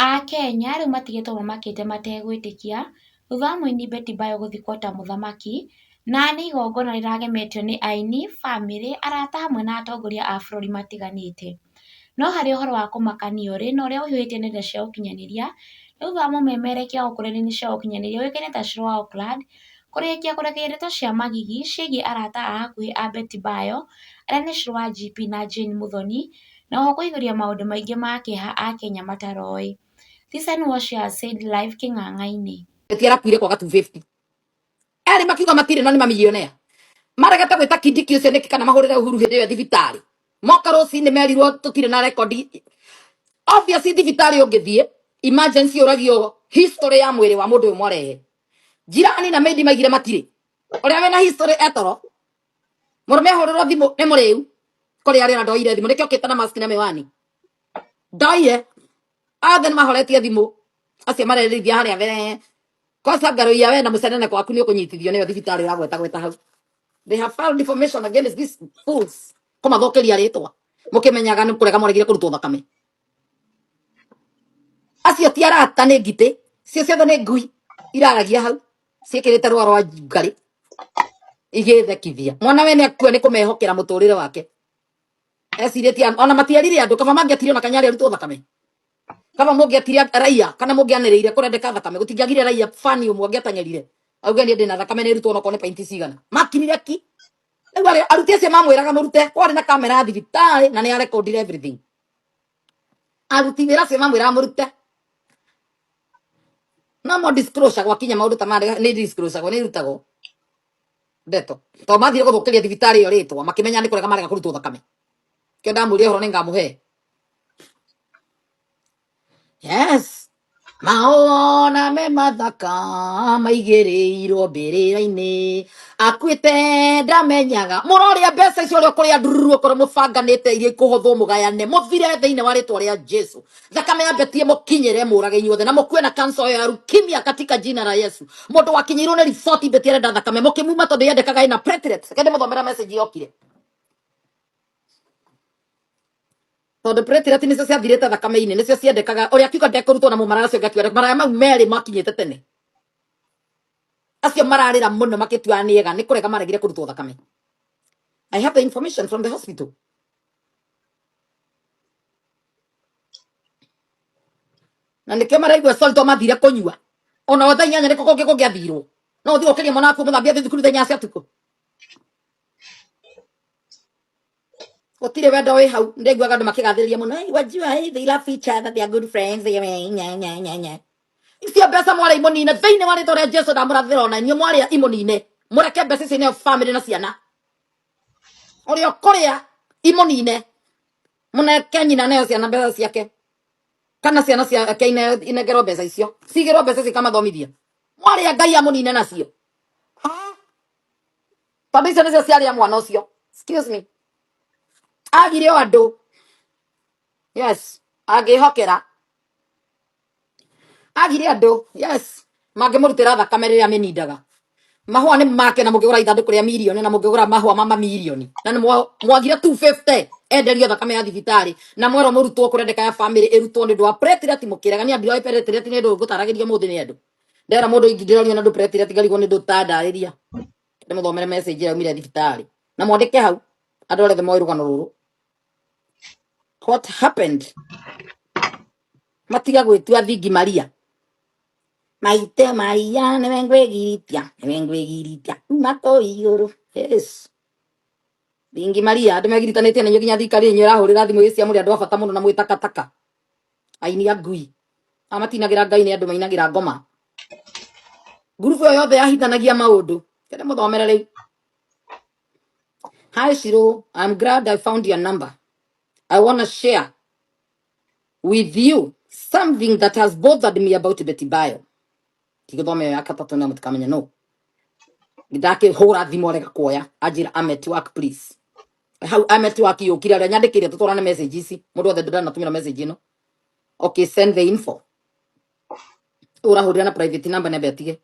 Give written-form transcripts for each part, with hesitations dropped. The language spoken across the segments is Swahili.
Akenya rĩu matigĩtwo mamakĩte mategwĩtĩkia thutha wa mũini Betty Bayo gũthikwo ta mũthamaki, na nĩ igongona rĩragemetio nĩ aini, bamĩrĩ, arata hamwe na atongoria a bũrũri matiganĩte. No harĩ ũhoro wa kũmakania ũrĩ na ũrĩa ũhiũhĩtie nenda cia ũkinyanĩria, nĩ thutha wa mũmemerekia wa gũkũ nenda-inĩ cia ũkinyanĩria ũĩkaine ta shîru wa Okland kũrĩkia kũrekia ndeto cia magigi ciĩgiĩ arata a hakuhĩ a Betty Bayo arĩa nĩ shîru wa GP na Jane Muthoni, na oho kũihũria maũndũ maingĩ ma kĩeha Akenya mataroĩ. Listen what she has said live Kĩng'ang'a-inĩ. Arakuire kwa 250 erĩ makiuga matirĩ no nĩ mamilionea maregete gwĩta kindiki ũcio nĩkĩ kana mahũrĩre Uhuru hĩndĩ ĩyo thibitarĩ moka rũcinĩ merirwo tũtirĩ na rekondi. Obviously thibitarĩ ũngĩthiĩ emergency ũragio history ya mwĩrĩ wa mũndũ ũyũ mwarehe. Jirani na maidi maigire matirĩ ũrĩa wĩna history etoro mũrũme ahũrĩrwo thimũ nĩ mũrĩu kũrĩ arĩa ndoire thimũ nĩkĩo kĩta na mask na mĩwani ndoire othe nĩ mahoretie thimũ acio marerithia harĩa mbere kosa ngaro ya we na mũcenene kwaku nĩ ũkũnyitithio nĩyo thibitarĩ ũragweta hau. They have filed information against these fools kũmathokeria rĩtwa mũkĩmenyaga nĩ kũrega moragire kũrutwo thakame. Acio ti arata nĩ ngitĩ cio ciothe nĩ ngui iraragia hau ciĩkĩrĩte rũa rwa ngarĩ igĩthekithia mwana we nĩ akua nĩ kũmehokera mũtũrĩre wake ecirĩtie ona matiarire andũ kaba mangĩatirio na kanyarĩ arutwo thakame kaba mũngĩatiria raia kana mũngĩanĩrĩire kũrendeka thakame gũtingĩagire raia fani ũmwe angĩatanyarire auge nĩ ndĩ na thakame nĩ rutwo noko nĩ painti cigana makinire ki rĩu aruti acio mamwĩraga mũrute kwarĩ na kamera ya thibitarĩ na nĩ arekondire everything. Aruti wĩra acio mamwĩraga mũrute no mo disclosure gwakinya maũndũ ta marĩa nĩ disclosure nĩ irutagwo ndeto to mathire gũthũkĩria thibitarĩ ĩyo rĩtwa makĩmenya nĩ kũrega marega kũrutwo thakame kĩo ndamwĩrire ũhoro nĩ ngamũhe. Yes maona me mathaka maigĩrĩirwo mbĩrĩra-inĩ akuĩte ndamenyaga mũroria mbeca icio ũrĩa kũrĩa ndururu ũkorwo mũbanganĩte iria ikũhũthwo mũgayane mũthire thĩinĩ wa rĩtwa rĩa Jesu thakame yambetie mũkinyĩre mũrage inyuothe na mũkue na kansa ya leukemia katika jina la Yesu. Mũndũ wakinyĩirwo nĩ riboti betie arenda thakame mũkĩmuma tondũ yendekaga ĩna platelets kende mũthomera message yokire tondũ platelets nĩcio ciathirĩte thakame-inĩ nĩcio ciendekaga ũrĩa akiuga ndekũrutwo na mũmaraya ũcio ngakiuga maraya mau merĩ makinyĩte tene acio mararĩra mũno makĩtua nĩega nĩ kũrega maregire kũrutwo thakame. I have the information from the hospital. Na nĩkĩo maraigua solto mathire kũnyua ona othe inyanya nĩko kũngĩ kũngĩathirwo no ũthiĩ ũkĩria mwana waku mũthambia thĩ thukuru thenya cia tukũ gũtirĩ wendo wĩ hau ndĩiguaga andũ makĩgathĩrĩria mũno wajua they love each other they are good friends icio mbeca mwarĩ imũnine thĩinĩ wa rĩtwa rĩa Jesu ndamũrathĩra ona inyuĩ mwarĩa imũnine mũreke mbeca icio nĩyo family na ciana ũrĩa kũrĩa imũnine mũneke nyina nayo ciana mbeca ciake kana ciana ciake inengerwo mbeca icio cigĩrwo mbeca cikamathomithia mwarĩa Ngai amũnine nacio tondũ icio nĩcio ciarĩa mwana ũcio. Excuse me agire o andũ yes angĩhokera agire andũ yes mangĩmũrutĩra thakame rĩrĩa amĩnindaga mahũa nĩ make na mũngĩgũra ithandũkũ rĩa mirioni na mũngĩgũra mahũa ma mamirioni na nĩ mwagire 250 enderio thakame ya thibitarĩ na mwerwo mũrutwo kũrendeka ya family ĩrutwo nĩ ũndũ wa platelet mũkĩrega nĩ andũ platelet nĩ ũndũ ngũtaragĩria mũthĩ nĩ andũ ndera mũndũ ingĩndĩrorio na andũ platelet ngarigwo nĩ ũndũ tandarĩria nĩ mũthomere message yaumire thibitarĩ na mwandĩke hau andũ othe moĩ rũgano rũrũ. What happened? Matiga gwĩtua thingi Maria maite Maria nĩwe ngwĩgiritia mako igũrũ. Yes thingi Maria andũ megiritanĩtie na inyuĩ nginya thikari inyuĩ ĩrahũrĩra thimũ cia mũrĩ andũ a bata mũno na mwĩtakataka aini a ngui amatinagĩra Ngai nĩ andũ mainagĩra ngoma ngurubu ĩyo yothe yahithanagia maũndũ kende mũthomere rĩu. Hi Shîru, I'm glad I found your number. I want to share with you something that has bothered me about Betty Bayo. Tigithome ya katatu na mutikamenya no. Ndakĩhũra thimũ rega kuoya ajira I'm at work please. How I'm at work yũkire arĩa nyandĩkĩire tũtwarane message ici mũndũ wothe ndanatumĩra message ĩno. Okay, send the info. Ũrahũrĩra na private number nĩambe atige.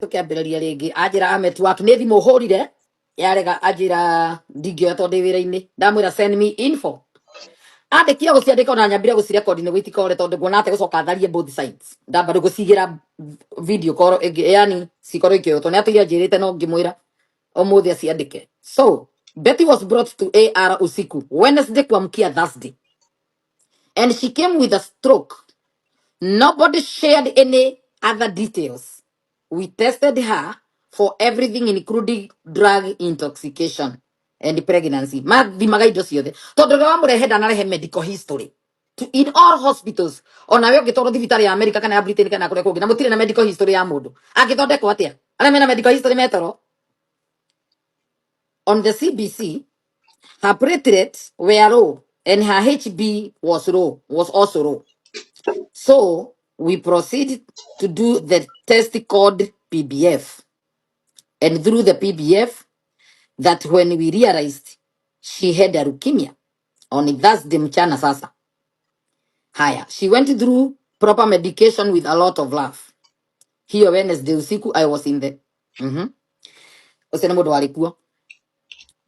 Tũkĩambĩrĩria rĩngĩ ajira I'm at work nĩ thimũ hũrire yarega ajira ndingĩoya tondũ ndĩ wĩra-inĩ ndamwĩra send me info Andikia guciandika ona nyambire gucirecord ni gwitikore tondu nguonate gucoka tharie both sides ndamba gucigira video call yani cikoro ikioto ni atiria njirite no ngimwira omuthi aciandike. So Betty was brought to AR usiku Wednesday kuamkia Thursday and she came with a stroke. Nobody shared any other details. We tested her for everything, including drug intoxication and pregnancy. Mathimaga indo ciothe. Tondu ria wamurehe ndanarehe medical history. In all hospitals, ona we ungitwarwo thibitari ya America kana ya Britain kana kuria kungi na mutire na medical history ya mundu. Angithondekwo atia? Aria mena medical history metoro. On the CBC, her platelets were low and her HB was also low. So we proceeded to do the test called PBF. And through the PBF, that when we realized she had a leukemia, on Thursday mchana sasa. Haya, she went through proper medication with a lot of love. Hiyo Wednesday usiku, I was in the... Usene mundu alikuwa.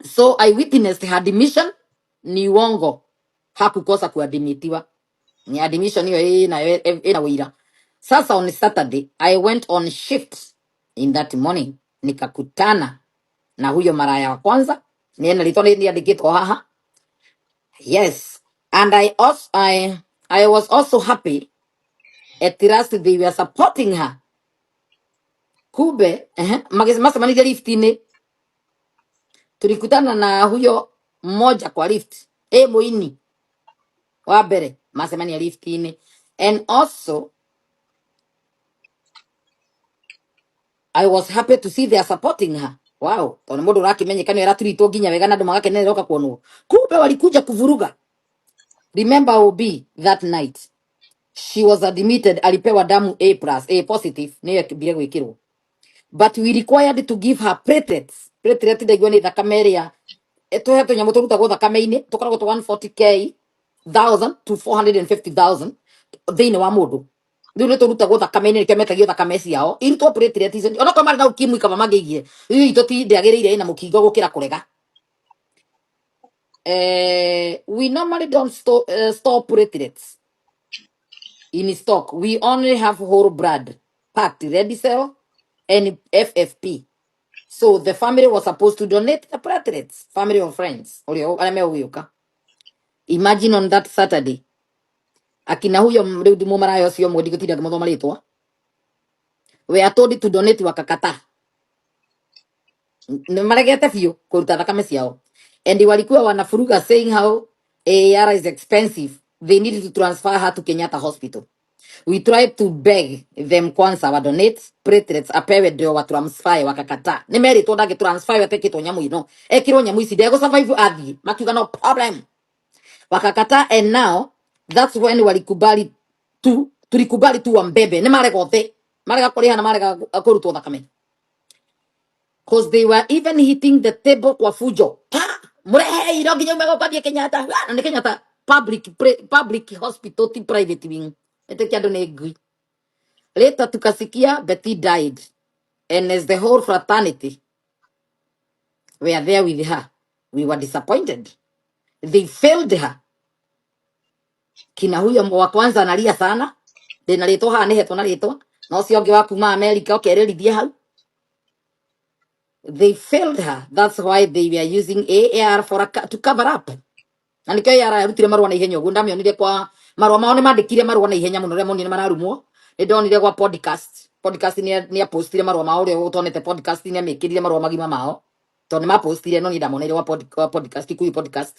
So I witnessed her admission, ni uongo. Hakukosa kuadmitiwa. Ni admission hiyo ina wira. Sasa on Saturday, I went on shift in that morning. Nikakutana na huyo maraya wa kwanza. Nienda litone ni adikito haha. Yes. And I was also happy at last they were supporting her. Kube, masa manija liftini. Tulikutana na huyo mmoja kwa lift. Muini. Wabere, masa mani ya liftini. And also, I was happy to see they are supporting her. Wow. Tona mundu rakimenyekana era turito ginya wega na andu magakenerera oka kuonwo. Kumbe walikuja kuvuruga. Remember OB that night. She was admitted, alipewa damu A positive, niyo kibire gwikirwo. But we required to give her platelets. Platelets ndigwa ni thakame iria etuhetwo nyamu turutagwo thakame-ini tukoragwo tu 140,000 to 450,000 thiini wa mundu. Riu ni turutagwo thakame-ini nikio metagio thakame ciao irutwo platelets icio ona kwa mari na ukimwi kama magigie riu ito ti ndiagiriire ina mukingo gukira kurega. We normally don't store platelets in stock. We only have whole blood, packed red cell and FFP. So the family was supposed to donate the platelets, family or friends. Imagine on that Saturday, akina huyo mrudi mumarayo sio mwedi gutira gmuthoma ritwa. We are told to donate wakakata. Nimaregete fiyo kuruta thakame ciao. And walikuwa wanafuruga saying how AR is expensive. They needed to transfer her to Kenyatta Hospital. We tried to beg them kwanza wa donate platelets apewe ndio wa transfer wakakata. Nimeritwo ndage transfer yatekitwo nyamu ino. Ekirwo nyamu ici ndego survive athi. Makiuga no problem. Wakakata and now that's when tulikubali tu wambebe. Ni maregothe. Marega kuriha na marega kurutwo thakame. Because they were even hitting the table kwa fujo. Murehe iro nginya umegokathie Kenyatta. Na ni Kenyatta public hospital ti private wing. Ete kiando ni ngui. Later tukasikia Betty died. And as the whole fraternity were there with her, we were disappointed. They failed her. Kina huyo wa kwanza analia sana. Ndina ritwa haha ni hetwo na ritwa. No cio ngi wa kuma America okererithie hau. They failed her. That's why they were using AR to cover up. Na nikio AR yarutire marua na ihenya uguo ndamionire kwa marua mao ni mandikire marua na ihenya muno remoni ni mararumwo. Ni ndonire kwa podcast ni postire marua mao ri utonete podcast ni amikirire marua magima mao to ni mapostire no ni ndamonere wa podcast kuyu podcast.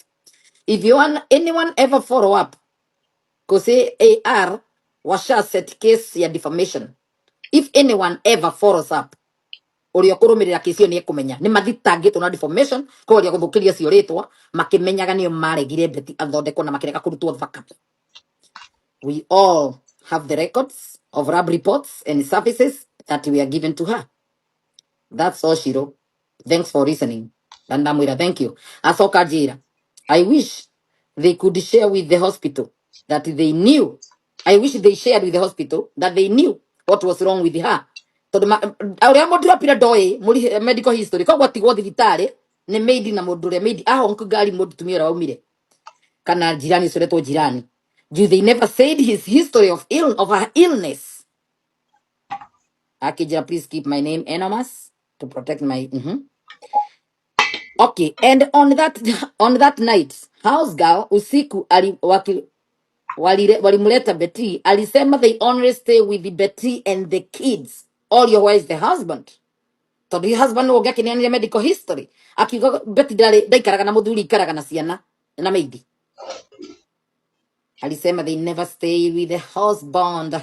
If you want anyone ever follow up cause AR washa set case ya defamation. If anyone ever follows up uria kurumirira kesi ni ekumenya ni mathitangitwo na defamation ko uria guthukiria cio ritwa makimenyaga nio maregire Betty athondekwo na makireka kurutwo thakame. We all have the records of lab reports and services that we are given to her. That's all, Shiro. Thanks for listening. Dandamwira, thank you. Asoka Jira. I wish they could share with the hospital that they knew. I wish they shared with the hospital that they knew what was wrong with her. Auria mundu apira doi medical history ko gwatigwo thibitari ni made na mundu ria made aho ngari mundu tumira waumire kana jirani ucio jirani. Do they never said his history of her illness? Akija, please keep my name anonymous to protect my Okay, and on that night, house girl usiku walimleta Betty, alisema they only stay with the Betty and the kids. All your wife the husband. So the husband will get in medical history. Akigo Betty daikaraga na muthuri ikaraga na ciana na maidi. Alisema they never stay with the husband.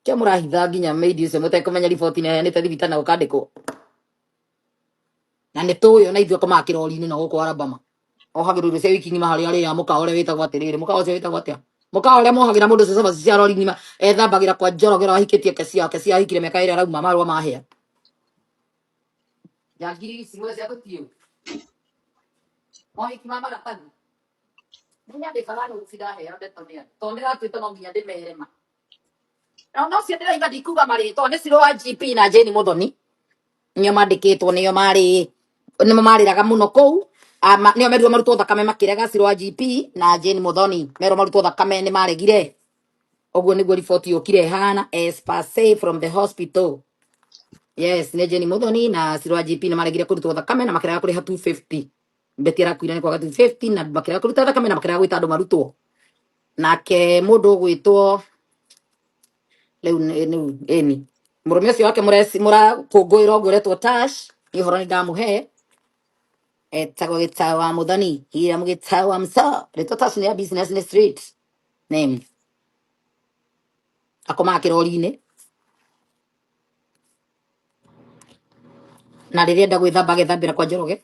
Kia murahitha nginya maidi ucio mutekumenya riboti na yanite thibita na ukandikwo. Na nituyo na ithuĩ komaga kĩrori-inĩ na gũkũ Alabama ohagĩrĩrwo cia wiki ng'ima harĩa arĩa mũkawa ũrĩa wĩtagwo atĩrĩrĩ mũkawa ũcio wĩtagwo atĩa mũkawa ũrĩa mohagĩra mũndũ ũcio cabaci cia rori ng'ima ethambagĩra kwa njorogero ahikĩtie kesi yake cia ahikire mĩaka ĩrĩa arauma marũa mahĩa ya ngiri ici mwezi agũtiũ mohiki ma maratathi nĩnyandĩkaga nũti ndaheo ndeto nĩ andũ tondũ ndĩratuĩte no nginya ndĩmere ma na no cio ndĩraiga ndikuga marĩtwa nĩ Shîru wa GP na Jane Muthoni nĩo mandĩkĩtwo nĩo marĩraga mũno kũu nĩo merirwo marutwo thakame makĩrega Shîru wa GP na Jane Muthoni merirwo marutwo thakame nĩ maregire ũguo nĩguo riboti yũkire hana as per say from the hospital. Yes, nĩ Jane Muthoni na Shîru wa GP nĩ maregire kũrutwo thakame na makĩrega kũrĩha 250. Beti arakuire nĩ kwaga 250 na makĩrega kũruta thakame na makĩrega gwĩta andũ marutwo nake mũndũ ũgwĩtwo rĩu ĩni mũrũme ũcio wake mũrakũngũĩra ũguo ũretwo Tash nĩ ũhoro nĩ ndamũhe etagwo Gĩtawa Muthoni Hiram Gĩtawa Mso rĩtwa Tash nĩ ya business nĩ street name akomaga kĩrori-inĩ na rĩrĩa enda gwĩthamba agethambĩra kwa Njoroge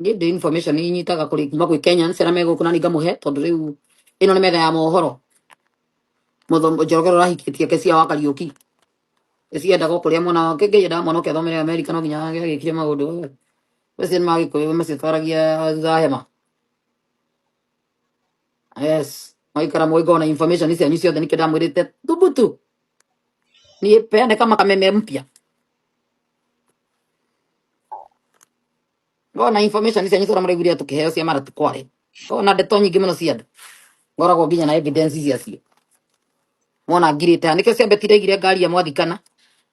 ndĩ information nĩ nyitaga kũrĩ kuma gwĩ Kenya nĩciara megũkũ na ngamũhe tondũ rĩu ĩno nĩ metha ya mohoro Njoroge ũrahikĩtie kesi ya Wakariũki eciendaga kũrĩa mwana wake Ngai endaga mwana ũke athomere America no nginya agĩkire maũndũ wewe nĩ magĩkũyũ macitwaragia thutha hema. Yes, maikara mwĩgona information cianyu ciothe nĩkĩo ndamwĩrĩte thubutu niĩ peane kama kameme mpya ngona information cianyu cia mũraiguire tũkĩheo cia mara tũkware ngona ndeto nyingĩ mũno cia andũ ngoragwo nginya na evidence ciacio mona ngirĩte nĩkĩo cia Betty ndaigire ngari ya mwathikana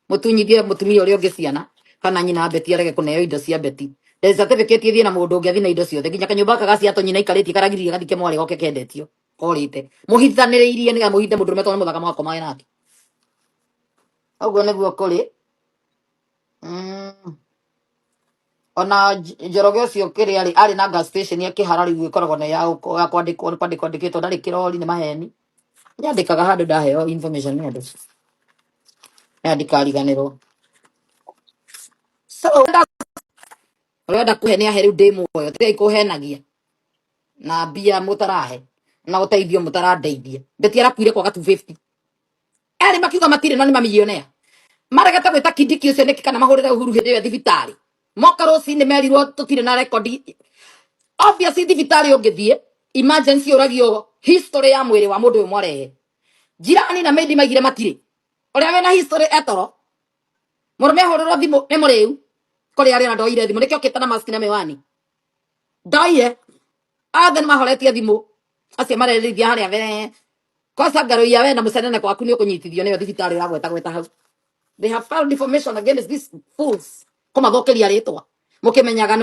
mũtunyithie mũtumia ũrĩa ũngĩ ciana kana nyina Betty arege kũneo indo cia Betty the certificate ithie na mũndũ ũngĩ athi na indo ciothe nginya kanyũmba kagacia tonyina ikarĩtie karagirie gathike mware goke kendetio korĩte mũhithanĩrĩirie nĩga mũhithe mũndũrũme tondũ mũthaka mwakomaga nake ũguo nĩguo kũrĩ ona Njoroge ũcio kĩrĩa arĩ na gas station akĩhara rĩu ĩkoragwo na ya kwandĩkwo ndarĩ kĩrori nĩ maheni nyandĩkaga handũ ndaheo information nĩ andũ ndikariganĩrwo so ũrenda kũhe nĩ ahe rĩu ndĩ muoyo tigai kũhenagia na mbia mũtarahe na ũteithio mũtarandeithia Betty arakuire kwaga 250 erĩ makiuga matirĩ no nĩ mamillionaire maregete gwĩta Kindiki ũcio nĩkĩ kana mahũrĩre Uhuru hĩndĩ ĩyo thibitarĩ moka rũcinĩ merirwo tũtirĩ na rekondi obviously thibitarĩ ũngĩthiĩ emergency ũragio history ya mwĩrĩ wa mũndũ ũyũ mwarehe jirani na maidi maigire matirĩ ũrĩa wĩna history etoro mũrũme ahũrĩrwo thimũ nĩ mũrĩu kũrĩ arĩa ndoire thimũ nĩkĩo okĩte na mask na miwani ndoire othe nĩ mahoretie thimũ acio marerithia harĩa mbere kosa ngaroia we na mũcenene kwaku nĩ ũkũnyitithio nĩyo thibitarĩ ũragweta hau. They have found information against these fools kũmathũkĩria rĩtwa mũkĩmenyaga